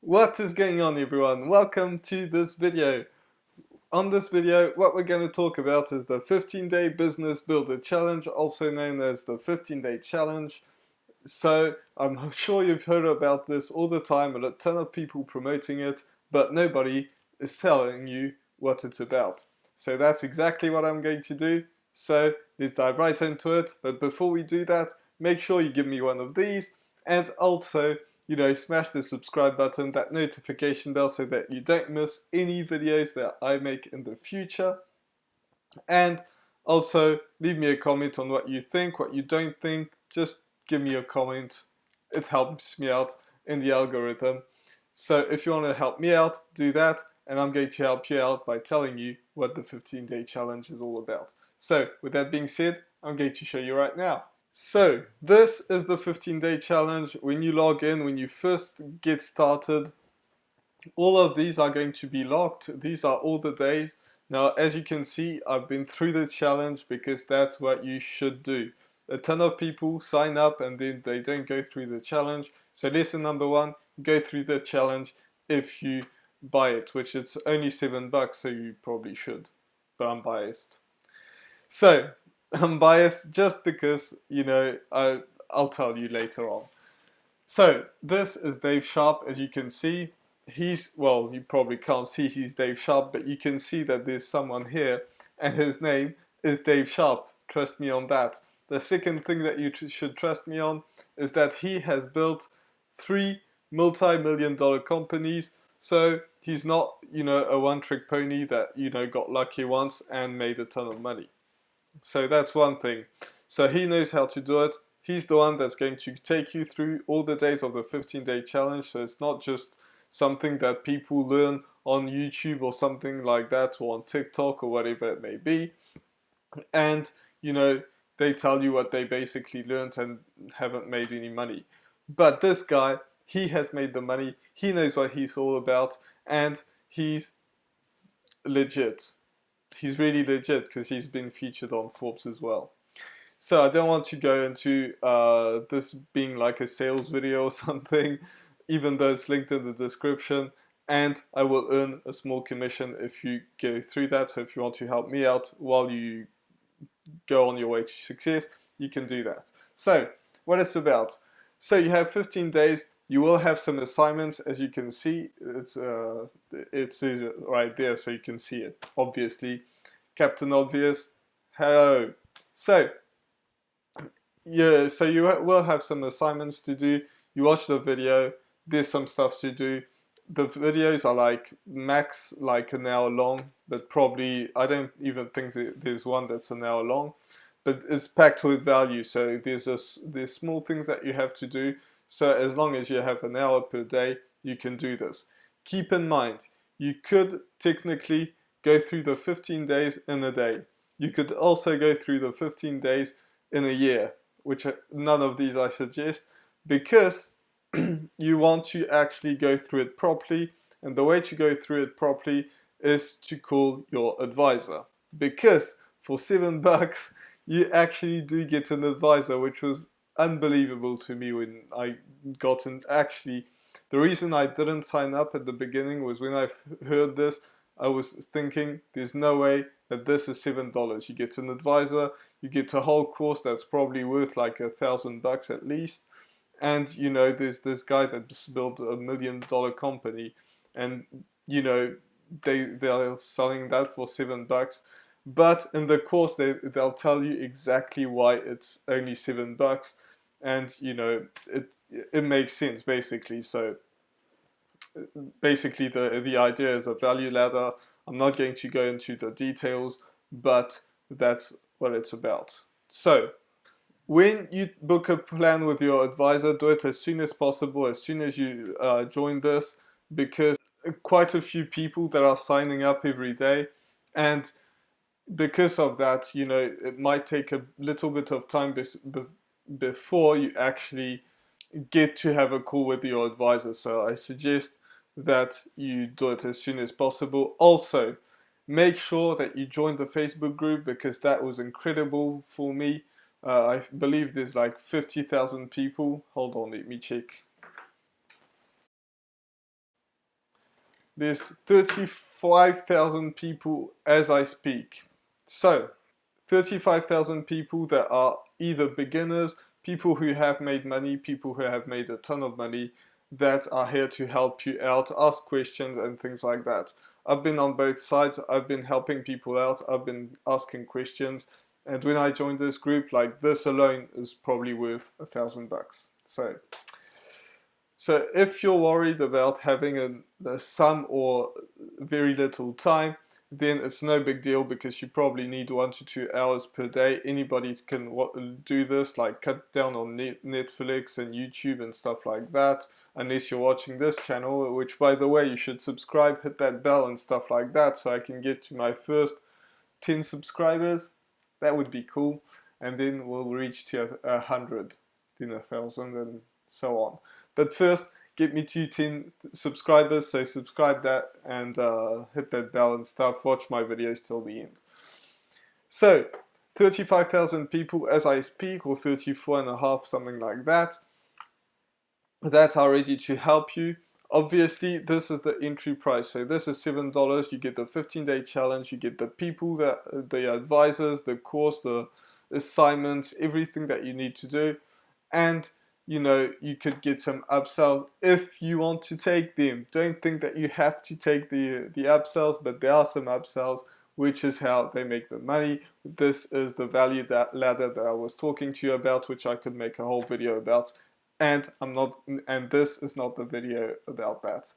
What is going on, everyone? Welcome to this video. On this video, what we're going to talk about is the 15-day business builder challenge, also known as the 15-day challenge. So I'm sure you've heard about this all the time, and a ton of people promoting it, but nobody is telling you what it's about. So that's exactly what I'm going to do. So let's dive right into it. But before we do that, make sure you give me one of these, and also, smash the subscribe button, that notification bell, so that you don't miss any videos that I make in the future. And also leave me a comment on what you think, what you don't think. Just give me a comment. It helps me out in the algorithm. So if you want to help me out, do that, and I'm going to help you out by telling you what the 15-day challenge is all about. So with that being said, I'm going to show you right now. So this is the 15-day challenge. When you log in, when you first get started, all of these are going to be locked. These are all the days. Now, as you can see, I've been through the challenge because that's what you should do. A ton of people sign up and then they don't go through the challenge. So lesson number one, go through the challenge if you buy it, which is only $7, so you probably should. But I'm biased. So, I'm biased just because, I'll tell you later on. So, this is Dave Sharp, as you can see. Well, you probably can't see he's Dave Sharp, but you can see that there's someone here, and his name is Dave Sharp. Trust me on that. The second thing that you should trust me on is that he has built 3 multi-million-dollar companies, so he's not, a one-trick pony that, got lucky once and made a ton of money. So that's one thing. So he knows how to do it. He's the one that's going to take you through all the days of the 15-day challenge. So it's not just something that people learn on YouTube or something like that, or on TikTok or whatever it may be. And, they tell you what they basically learned and haven't made any money. But this guy, he has made the money. He knows what he's all about, and he's legit. He's really legit because he's been featured on Forbes as well. So I don't want to go into this being like a sales video or something, even though it's linked in the description, and I will earn a small commission if you go through that. So if you want to help me out while you go on your way to success, you can do that. So what it's about. So you have 15 days. You will have some assignments, as you can see. It says it right there, so you can see it. Obviously, Captain Obvious. Hello. So yeah, so you will have some assignments to do. You watch the video. There's some stuff to do. The videos are like max like an hour long, but probably I don't even think there's one that's an hour long. But it's packed with value. So there's small things that you have to do. So as long as you have an hour per day, you can do this. Keep in mind, you could technically go through the 15 days in a day. You could also go through the 15 days in a year, which none of these I suggest, because you want to actually go through it properly, and the way to go through it properly is to call your advisor, because for $7 you actually do get an advisor, which was unbelievable to me when I got in. Actually, the reason I didn't sign up at the beginning was when I heard this, I was thinking there's no way that this is $7. You get an advisor, you get a whole course that's probably worth like $1,000 at least. And there's this guy that just built $1 million company, and they're selling that for $7. But in the course they'll tell you exactly why it's only $7, and it makes sense basically. So basically the idea is a value ladder. I'm not going to go into the details, but that's what it's about. So when you book a plan with your advisor, do it as soon as possible, as soon as you join this, because quite a few people that are signing up every day, and because of that, it might take a little bit of time before you actually get to have a call with your advisor. So I suggest that you do it as soon as possible. Also, make sure that you join the Facebook group, because that was incredible for me. I believe there's like 50,000 people. Hold on, let me check. there's 35,000 people as I speak. So 35,000 people that are either beginners, people who have made money, people who have made a ton of money, that are here to help you out, ask questions and things like that. I've been on both sides. I've been helping people out. I've been asking questions. And when I joined this group, like, this alone is probably worth $1,000. So if you're worried about having a some or very little time, then it's no big deal, because you probably need 1 to 2 hours per day. Anybody can do this, like cut down on Netflix and YouTube and stuff like that, unless you're watching this channel, which, by the way, you should subscribe, hit that bell and stuff like that, so I can get to my first 10 subscribers. That would be cool. And then we'll reach to 100, then 1,000, and so on. But first, get me to 10 subscribers, so subscribe that and hit that bell and stuff. Watch my videos till the end. So, 35,000 people as I speak, or 34.5, something like that, that are ready to help you. Obviously, this is the entry price. So this is $7. You get the 15-day challenge. You get the people, the advisors, the course, the assignments, everything that you need to do. And, you know, you could get some upsells if you want to take them. Don't think that you have to take the upsells, but there are some upsells, which is how they make the money. This is the value ladder that I was talking to you about, which I could make a whole video about. And this is not the video about that.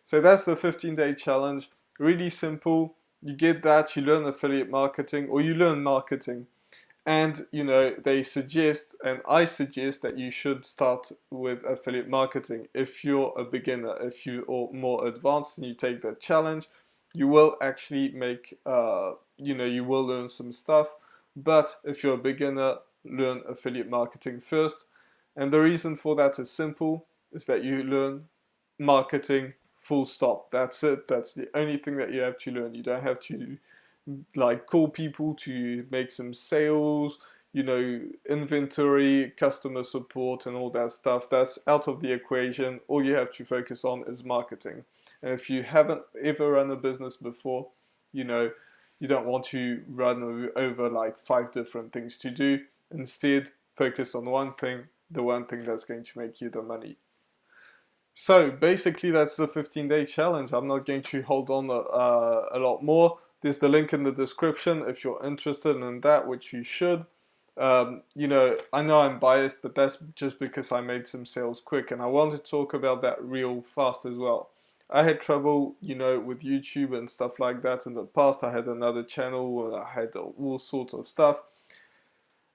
So that's the 15-day challenge. Really simple. You get that, you learn affiliate marketing, or you learn marketing. And, you know, they suggest, and I suggest, that you should start with affiliate marketing. If you're a beginner, if you are more advanced and you take that challenge, you will actually make, you will learn some stuff. But if you're a beginner, learn affiliate marketing first. And the reason for that is simple, is that you learn marketing, full stop. That's it. That's the only thing that you have to learn. You don't have to, like, call people to make some sales, you know, inventory, customer support and all that stuff. That's out of the equation. All you have to focus on is marketing. And if you haven't ever run a business before, you know, you don't want to run over like 5 different things to do. Instead, focus on one thing, the one thing that's going to make you the money. So basically that's the 15-day challenge. I'm not going to hold on a lot more. There's the link in the description if you're interested in that, which you should. You know I'm biased, but that's just because I made some sales quick, and I want to talk about that real fast as well. I had trouble, you know, with YouTube and stuff like that in the past. I had another channel, I had all sorts of stuff,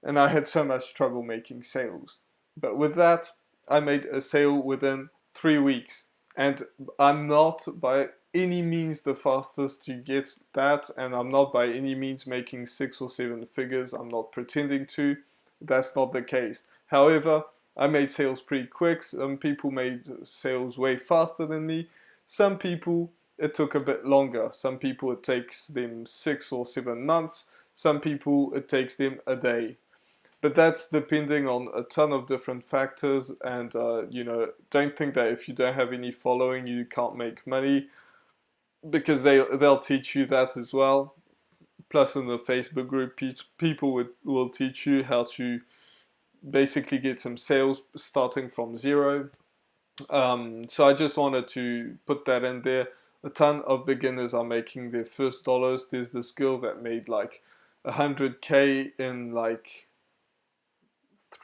and I had so much trouble making sales. But with that, I made a sale within 3 weeks, and I'm not by any means the fastest to get that, and I'm not by any means making 6 or 7 figures. I'm not pretending to. That's not the case. However, I made sales pretty quick. Some people made sales way faster than me. Some people, it took a bit longer. Some people, it takes them 6 or 7 months. Some people, it takes them a day. But that's depending on a ton of different factors, and you know, don't think that if you don't have any following, you can't make money, because they'll teach you that as well. Plus, in the Facebook group, people will teach you how to basically get some sales starting from zero. So I just wanted to put that in there. A ton of beginners are making their first dollars. There's this girl that made like 100K in like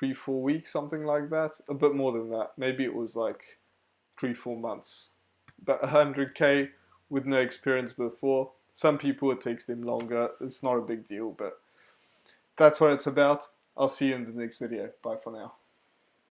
3-4 weeks, something like that. A bit more than that. Maybe it was like 3-4 months. But 100K with no experience before. Some people, it takes them longer. It's not a big deal, but that's what it's about. I'll see you in the next video. Bye for now.